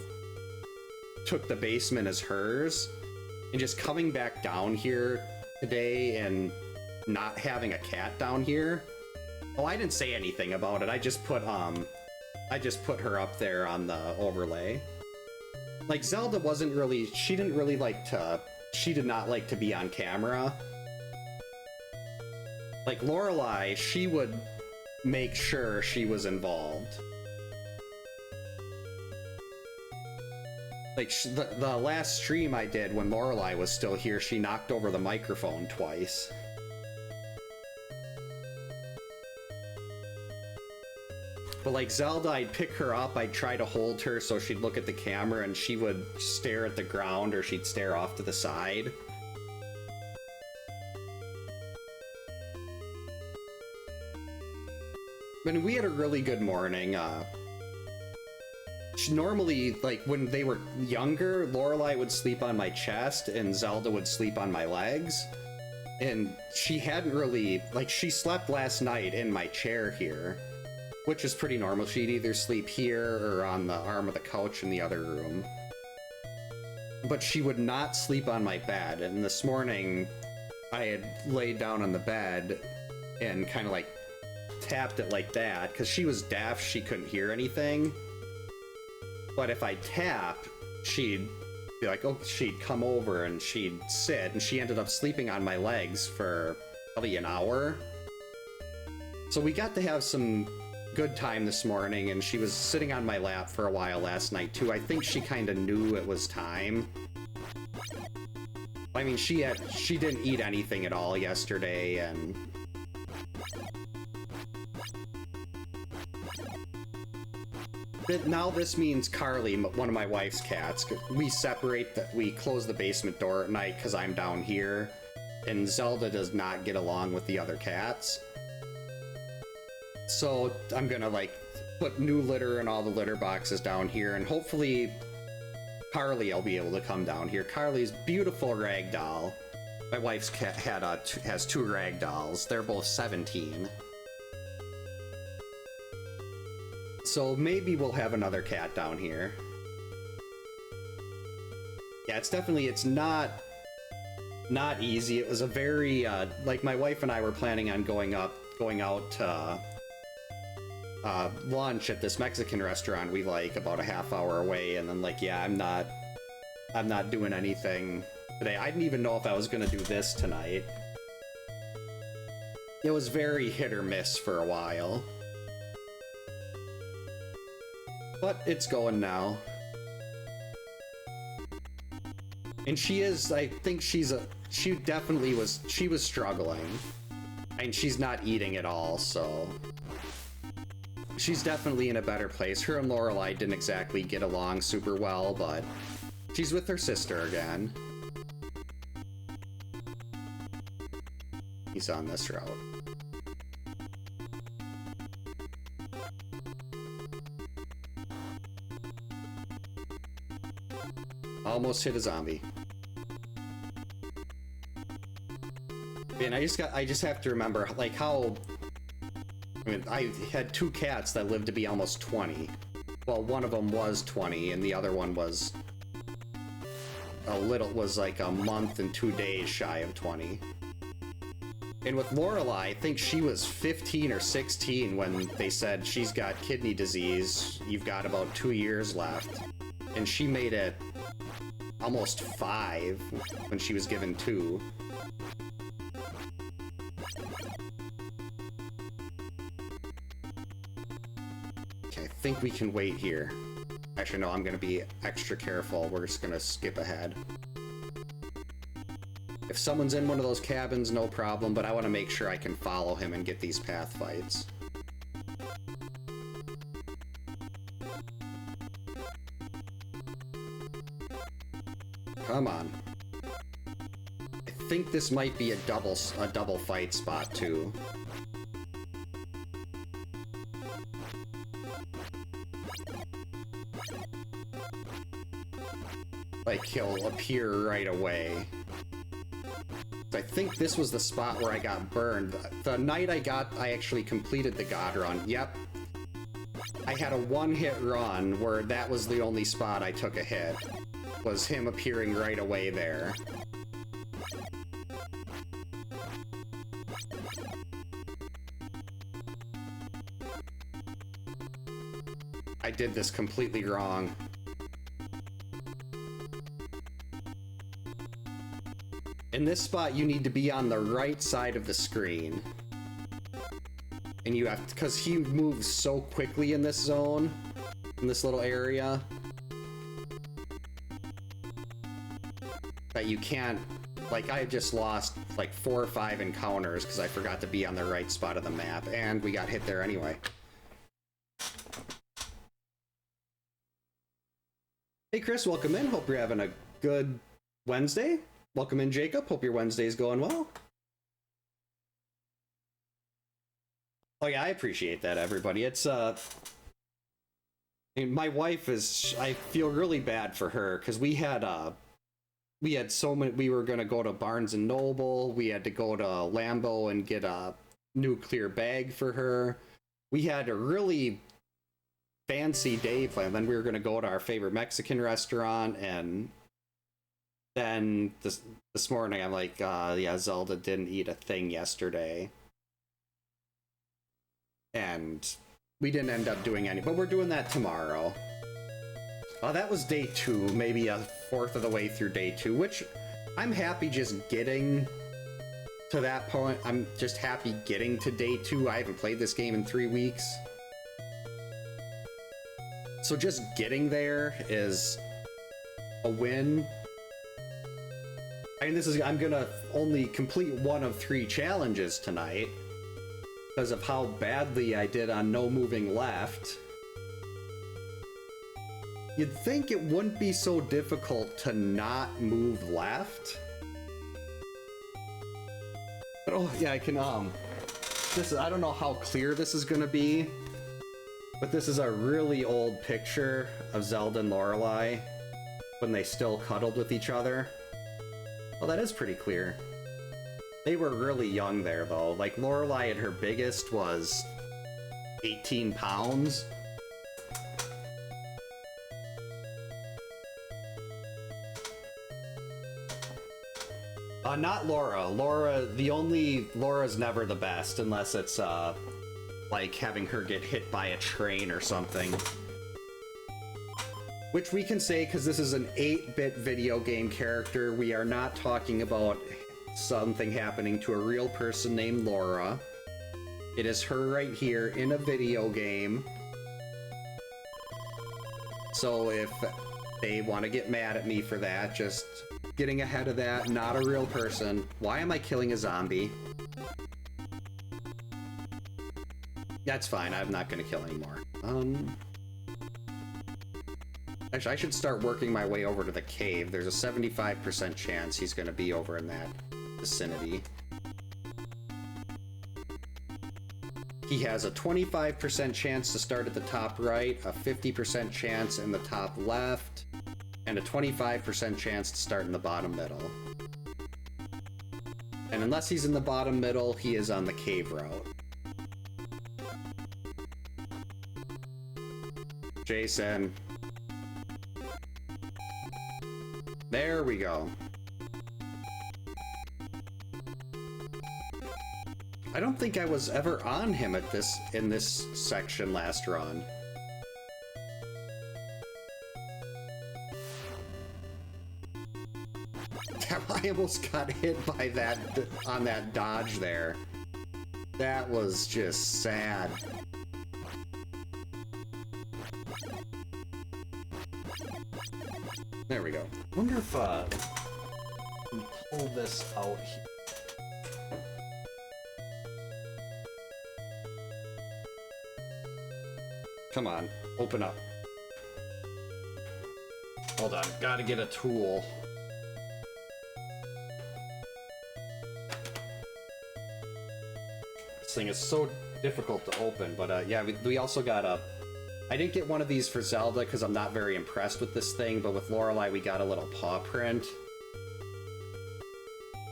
took the basement as hers, and just coming back down here today and not having a cat down here. Oh, I didn't say anything about it. I just put her up there on the overlay. Like, Zelda she did not like to be on camera. Like, Lorelei, she would make sure she was involved. Like, the last stream I did when Lorelei was still here, she knocked over the microphone twice. But like Zelda, I'd pick her up, I'd try to hold her so she'd look at the camera, and she would stare at the ground or she'd stare off to the side. But we had a really good morning. Normally, like, when they were younger, Lorelei would sleep on my chest and Zelda would sleep on my legs. And she hadn't really, like, she slept last night in my chair here, which is pretty normal. She'd either sleep here or on the arm of the couch in the other room. but she would not sleep on my bed. And this morning, I had laid down on the bed and kind of like tapped it like that, because she was deaf, she couldn't hear anything. But if I tap, she'd be like, oh, she'd come over and she'd sit, and she ended up sleeping on my legs for probably an hour. So we got to have some good time this morning, and she was sitting on my lap for a while last night too. I think she kind of knew it was time. I mean, she didn't eat anything at all yesterday, and now this means Carly, one of my wife's cats, we close the basement door at night because I'm down here, and Zelda does not get along with the other cats. So I'm gonna like put new litter in all the litter boxes down here, and hopefully Carly will be able to come down here. Carly's beautiful rag doll. My wife's cat has 2 rag dolls. They're both 17. So maybe we'll have another cat down here. Yeah, it's not easy. It was a very like my wife and I were planning on going out to lunch at this Mexican restaurant we like about a half hour away, and then like, yeah, I'm not doing anything today. I didn't even know if I was gonna do this tonight. It was very hit or miss for a while. But it's going now. And she definitely was struggling. And she's not eating at all, so she's definitely in a better place. Her and Lorelai didn't exactly get along super well, but she's with her sister again. He's on this route. Almost hit a zombie. And I just have to remember, like, how... I mean, I had 2 cats that lived to be almost 20. Well, one of them was 20, and the other one was like a month and 2 days shy of 20. And with Lorelai, I think she was 15 or 16 when they said she's got kidney disease. You've got about 2 years left. And she made it almost 5 when she was given 2. Okay, I think we can wait here. Actually, no, I'm gonna be extra careful. We're just gonna skip ahead. If someone's in one of those cabins, no problem, but I want to make sure I can follow him and get these path fights. Come on. I think this might be a double fight spot too. Like, he'll appear right away. I think this was the spot where I got burned. The night I actually completed the God run. Yep. I had a 1-hit run where that was the only spot I took a hit. Was him appearing right away there. I did this completely wrong. In this spot, you need to be on the right side of the screen. And you have to, because he moves so quickly in this zone, in this little area, that you can't, like, I just lost like 4 or 5 encounters because I forgot to be on the right spot of the map, and we got hit there anyway. Hey Chris, welcome in. Hope you're having a good Wednesday. Welcome in, Jacob. Hope your Wednesday's going well. Oh yeah, I appreciate that, everybody. It's I mean, my wife is, I feel really bad for her because we had so many. We were gonna go to Barnes and Noble. We had to go to Lambo and get a nuclear bag for her. We had a really fancy day planned. Then we were gonna go to our favorite Mexican restaurant, and then this morning I'm like, yeah, Zelda didn't eat a thing yesterday. And we didn't end up doing any, but we're doing that tomorrow. Oh, that was day 2, maybe a fourth of the way through day 2, which I'm happy just getting to that point. I'm just happy getting to day 2. I haven't played this game in 3 weeks. So just getting there is a win. I mean, I'm gonna only complete 1 of 3 challenges tonight because of how badly I did on no moving left. You'd think it wouldn't be so difficult to not move left. But oh yeah, I can, I don't know how clear this is gonna be, but this is a really old picture of Zelda and Lorelei when they still cuddled with each other. Well, that is pretty clear. They were really young there though. Like Lorelei at her biggest was 18 pounds. Not Laura. Laura's never the best unless it's, like having her get hit by a train or something. Which we can say because this is an 8-bit video game character. We are not talking about something happening to a real person named Laura. It is her right here in a video game. So if they want to get mad at me for that, just getting ahead of that, not a real person. Why am I killing a zombie? That's fine, I'm not gonna kill anymore. Actually, I should start working my way over to the cave. There's a 75% chance he's gonna be over in that vicinity. He has a 25% chance to start at the top right, a 50% chance in the top left, and a 25% chance to start in the bottom middle. And unless he's in the bottom middle, he is on the cave route. Jason. There we go. I don't think I was ever on him in this section last run. I almost got hit by that on that dodge there. That was just sad. There we go. Wonder if I can pull this out here. Come on, open up. Hold on, gotta get a tool. This thing is so difficult to open, but yeah, we also got a... I didn't get one of these for Zelda because I'm not very impressed with this thing, but with Lorelei we got a little paw print.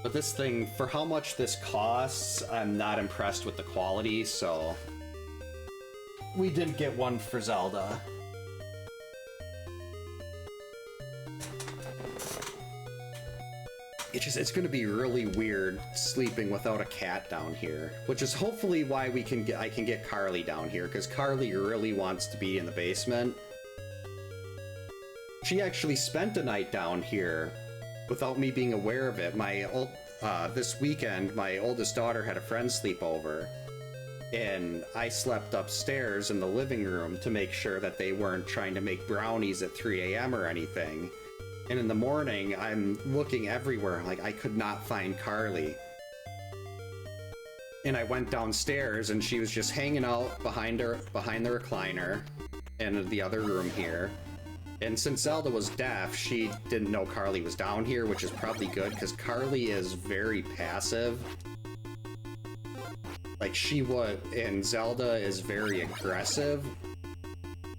But this thing, for how much this costs, I'm not impressed with the quality, so... we didn't get one for Zelda. It's gonna be really weird sleeping without a cat down here, which is hopefully why I can get Carly down here, because Carly really wants to be in the basement. She actually spent a night down here without me being aware of it. This weekend, my oldest daughter had a friend sleep over, and I slept upstairs in the living room to make sure that they weren't trying to make brownies at 3 a.m. or anything. And in the morning, I'm looking everywhere, like I could not find Carly. And I went downstairs and she was just hanging out behind the recliner in the other room here. And since Zelda was deaf, she didn't know Carly was down here, which is probably good because Carly is very passive. Like and Zelda is very aggressive.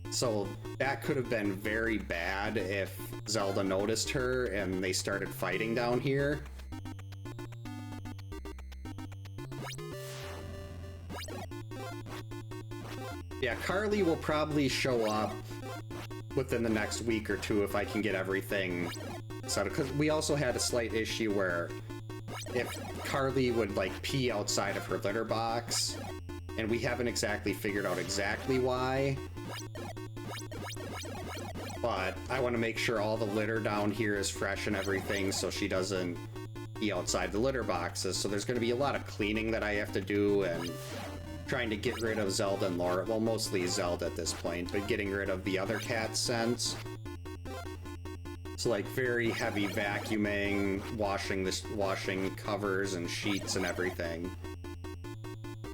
So that could have been very bad if Zelda noticed her and they started fighting down here. Yeah, Carly will probably show up within the next week or two if I can get everything settled. Because we also had a slight issue where if Carly would like pee outside of her litter box, and we haven't exactly figured out exactly why. But I want to make sure all the litter down here is fresh and everything so she doesn't pee outside the litter boxes. So there's going to be a lot of cleaning that I have to do and trying to get rid of Zelda and Laura. Well, mostly Zelda at this point, but getting rid of the other cat scents. So like very heavy vacuuming, washing covers and sheets and everything.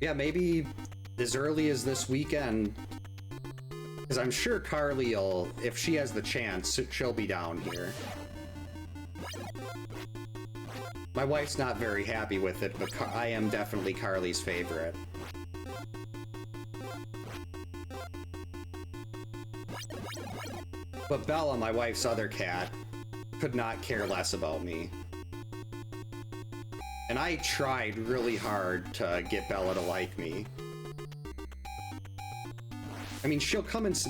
Yeah, maybe as early as this weekend, because I'm sure Carly will, if she has the chance, she'll be down here. My wife's not very happy with it, but I am definitely Carly's favorite. But Bella, my wife's other cat, could not care less about me. And I tried really hard to get Bella to like me. I mean,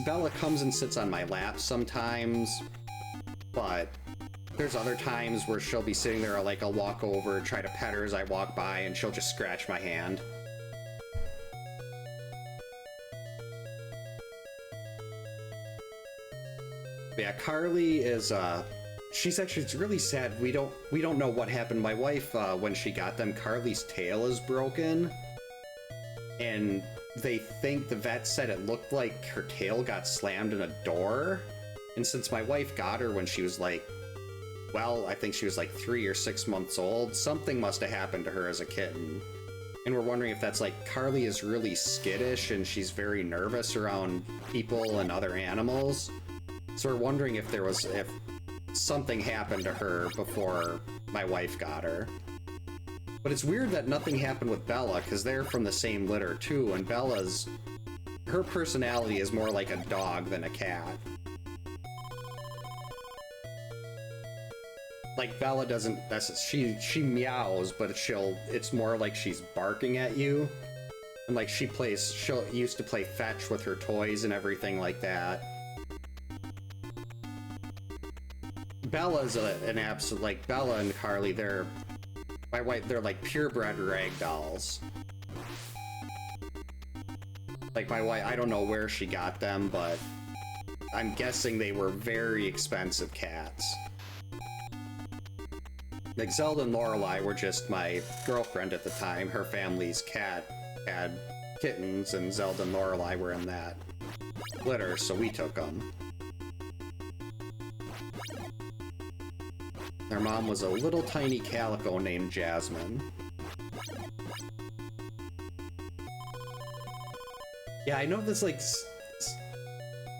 Bella comes and sits on my lap sometimes, but there's other times where she'll be sitting there, like I'll walk over, try to pet her as I walk by, and she'll just scratch my hand. Yeah, Carly is, she's actually, it's really sad. We don't know what happened. My wife, when she got them, Carly's tail is broken. And they think the vet said it looked like her tail got slammed in a door. And since my wife got her when she was like, well, I think she was like 3 or 6 months old, something must have happened to her as a kitten. And we're wondering if that's like, Carly is really skittish and she's very nervous around people and other animals. So we're wondering if if something happened to her before my wife got her. But it's weird that nothing happened with Bella, because they're from the same litter too, and her personality is more like a dog than a cat. Like Bella doesn't, she meows, but it's more like she's barking at you. And like she used to play fetch with her toys and everything like that. Bella's an absolute, like, Bella and Carly, they're like purebred rag dolls. Like my wife, I don't know where she got them, but I'm guessing they were very expensive cats. Like Zelda and Lorelei were just my girlfriend at the time. Her family's cat had kittens, and Zelda and Lorelei were in that litter, so we took them. Their mom was a little tiny calico named Jasmine. Yeah, I know this, like,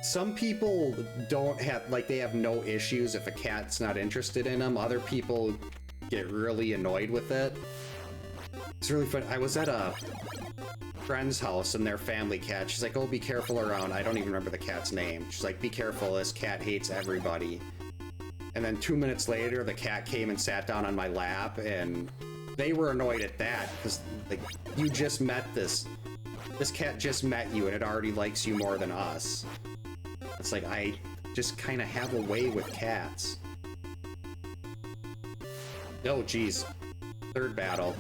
some people don't have, like, they have no issues if a cat's not interested in them. Other people get really annoyed with it. It's really fun. I was at a friend's house and their family cat. She's like, oh, be careful around. I don't even remember the cat's name. She's like, be careful, this cat hates everybody. And then 2 minutes later, the cat came and sat down on my lap, and they were annoyed at that, because, like, you just met this cat just met you, and it already likes you more than us. It's like, I just kind of have a way with cats. Oh, geez. Third battle.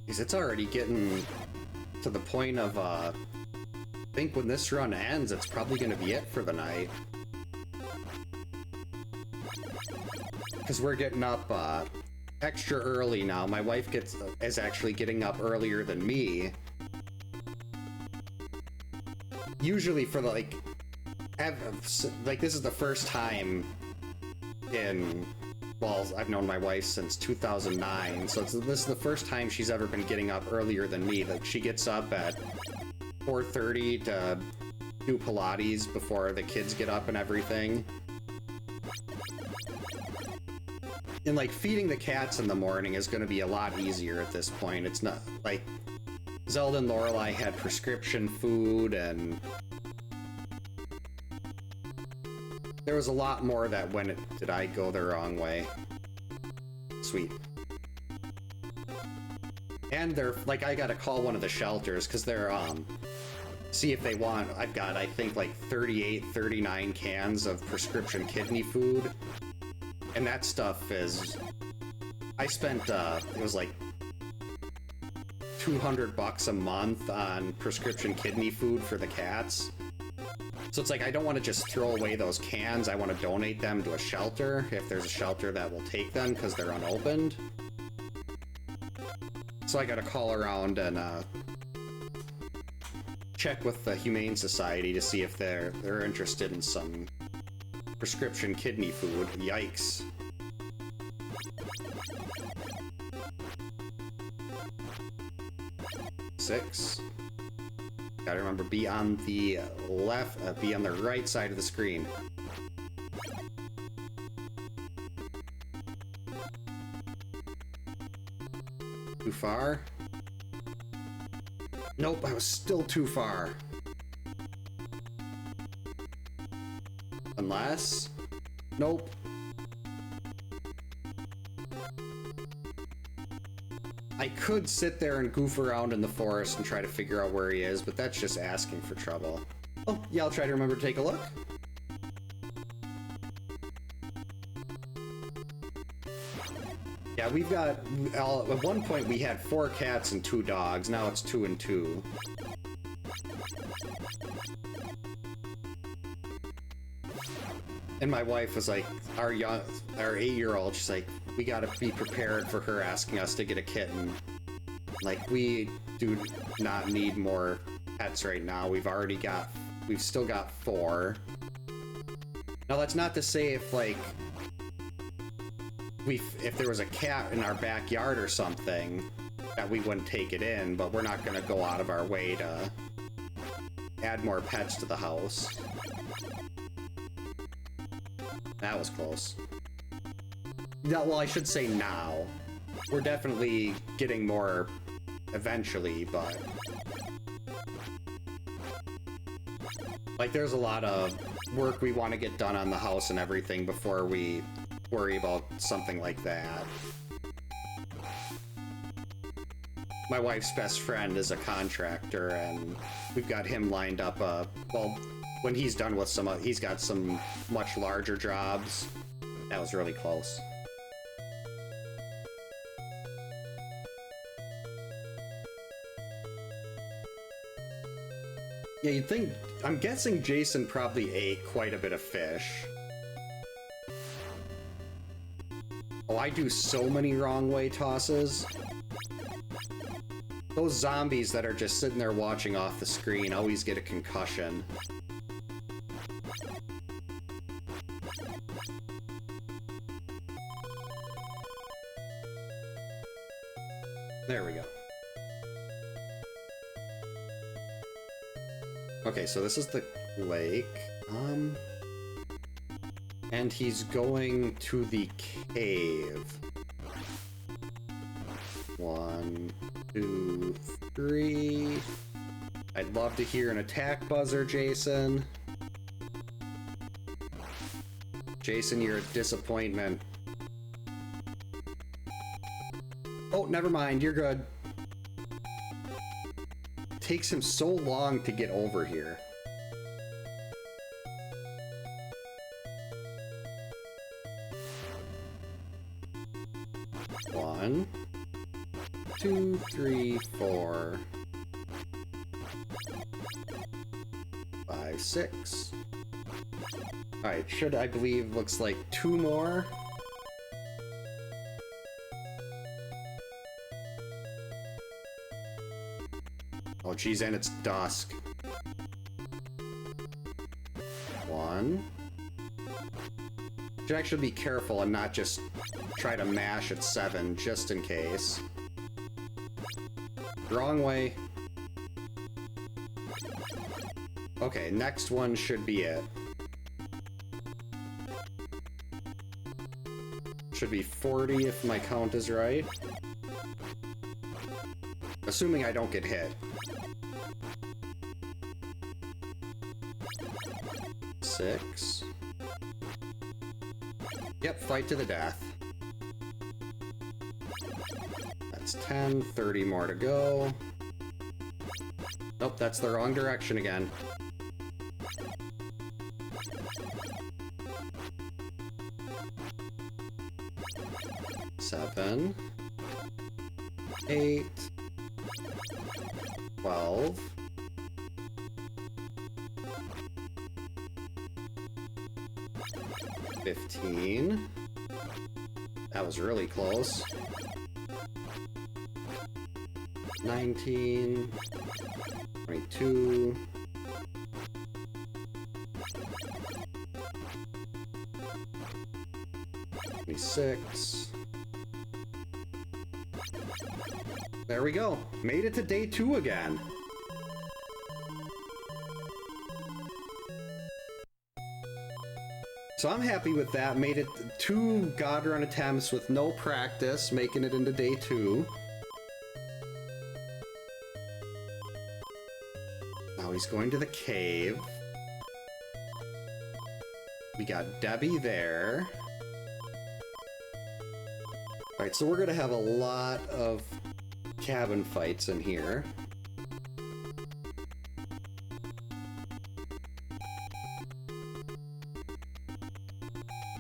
Because it's already getting to the point of, I think when this run ends, it's probably going to be it for the night. Because we're getting up extra early now. My wife is actually getting up earlier than me. Usually for like this is the first time well, I've known my wife since 2009, so this is the first time she's ever been getting up earlier than me. Like, she gets up at 4:30 to do Pilates before the kids get up and everything. And like feeding the cats in the morning is going to be a lot easier at this point. It's not like Zelda and Lorelei had prescription food, and there was a lot more that did I go the wrong way? Sweet. And they're, like, I gotta call one of the shelters, because they're, see if they want, I've got, I think, like 38, 39 cans of prescription kidney food. And that stuff is, I spent, it was like $200 a month on prescription kidney food for the cats. So it's like, I don't want to just throw away those cans. I want to donate them to a shelter, if there's a shelter that will take them, because they're unopened. So I gotta call around and check with the Humane Society to see if they're interested in some prescription kidney food. Yikes. Six. Gotta remember, be on the left, be on the right side of the screen. Too far? Nope, I was still too far. Unless... Nope. I could sit there and goof around in the forest and try to figure out where he is, but that's just asking for trouble. Oh, yeah, I'll try to remember to take a look. Yeah, we've got... at one point we had 4 cats and 2 dogs, now it's 2 and 2. And my wife was like, our 8-year-old, she's like, we gotta be prepared for her asking us to get a kitten. Like, we do not need more pets right now. We've still got 4. Now, that's not to say if, like, if there was a cat in our backyard or something, that we wouldn't take it in, but we're not gonna go out of our way to add more pets to the house. That was close. No, well, I should say now. We're definitely getting more eventually, but... like, there's a lot of work we want to get done on the house and everything before we worry about something like that. My wife's best friend is a contractor, and we've got him lined up, well, when he's done with some, he's got some much larger jobs. That was really close. Yeah, you'd think... I'm guessing Jason probably ate quite a bit of fish. Oh, I do so many wrong way tosses. Those zombies that are just sitting there watching off the screen always get a concussion. There we go. Okay, so this is the lake. And he's going to the cave. 1, 2, 3. I'd love to hear an attack buzzer, Jason. Jason, you're a disappointment. Oh, never mind, you're good. It takes him so long to get over here. One, 2, 3, 4, 5, 6. Alright, I believe, looks like 2 more. Oh, geez, and it's dusk. 1. Should actually be careful and not just try to mash at 7, just in case. Wrong way. Okay, next one should be it. Should be 40 if my count is right. Assuming I don't get hit. 6. Yep, fight to the death. That's That's 10, 30 more to go. Nope, that's the wrong direction again. Seven, 8, 12, 15. That was really close. 19, 22, 26. There we go. Made it to day 2 again. So I'm happy with that. Made it 2 God Run attempts with no practice, making it into day 2. Now he's going to the cave. We got Debbie there. Alright, so we're gonna have a lot of cabin fights in here.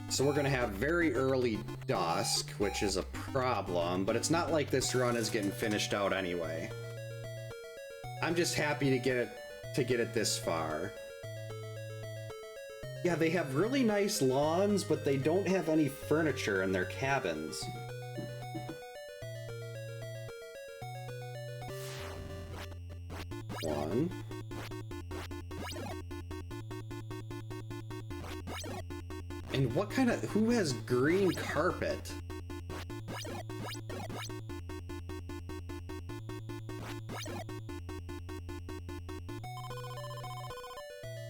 So we're gonna have very early dusk, which is a problem, but it's not like this run is getting finished out anyway. I'm just happy to get it this far. Yeah, they have really nice lawns, but they don't have any furniture in their cabins. One. And what kind of... who has green carpet?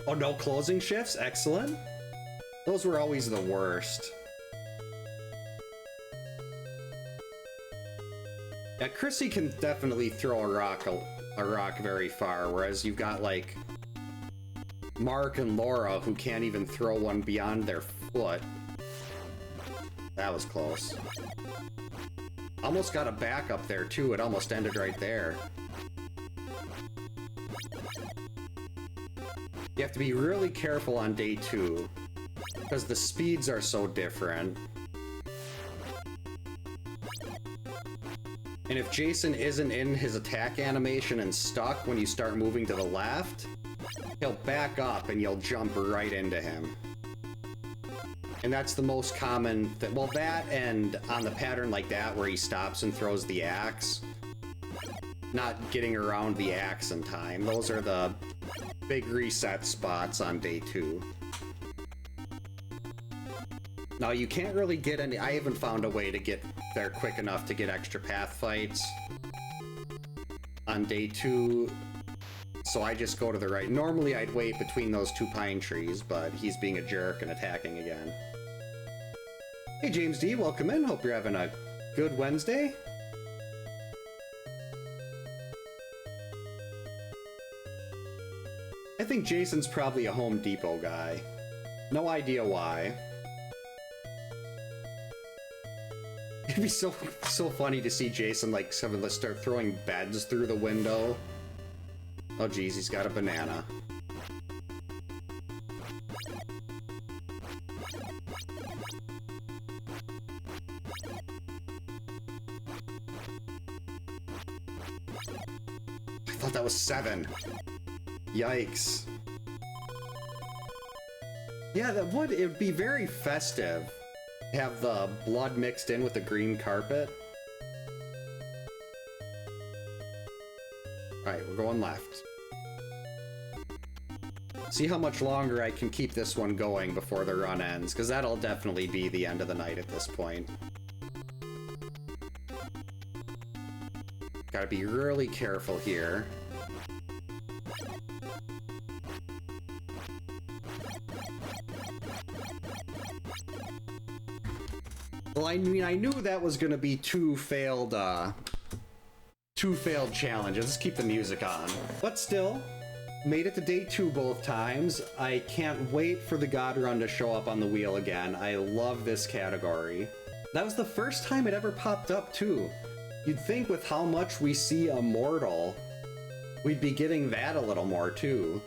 Oh, no closing shifts? Excellent. Those were always the worst. Yeah, Chrissy can definitely throw a rock very far, whereas you've got, like, Mark and Laura who can't even throw one beyond their foot. That was close. Almost got a back up there, too. It almost ended right there. You have to be really careful on day 2, because the speeds are so different. And if Jason isn't in his attack animation and stuck when you start moving to the left, he'll back up and you'll jump right into him. And that's the most common well, that and on the pattern like that where he stops and throws the axe, not getting around the axe in time. Those are the big reset spots on day 2. Now you can't really get any... I haven't found a way to get there quick enough to get extra path fights on day 2, so I just go to the right. Normally I'd wait between those 2 pine trees, but he's being a jerk and attacking again. Hey James D, welcome in. Hope you're having a good Wednesday. I think Jason's probably a Home Depot guy. No idea why. It'd be so funny to see Jason, like, start throwing beds through the window. Oh geez, he's got a banana. I thought that was 7. Yikes. Yeah, it would be very festive. Have the blood mixed in with the green carpet. Alright, we're going left. See how much longer I can keep this one going before the run ends, because that'll definitely be the end of the night at this point. Gotta be really careful here. Well, I mean, I knew that was gonna be 2 failed challenges. Let's keep the music on. But still, made it to day 2 both times. I can't wait for the God Run to show up on the wheel again. I love this category. That was the first time it ever popped up, too. You'd think with how much we see Immortal, we'd be getting that a little more too.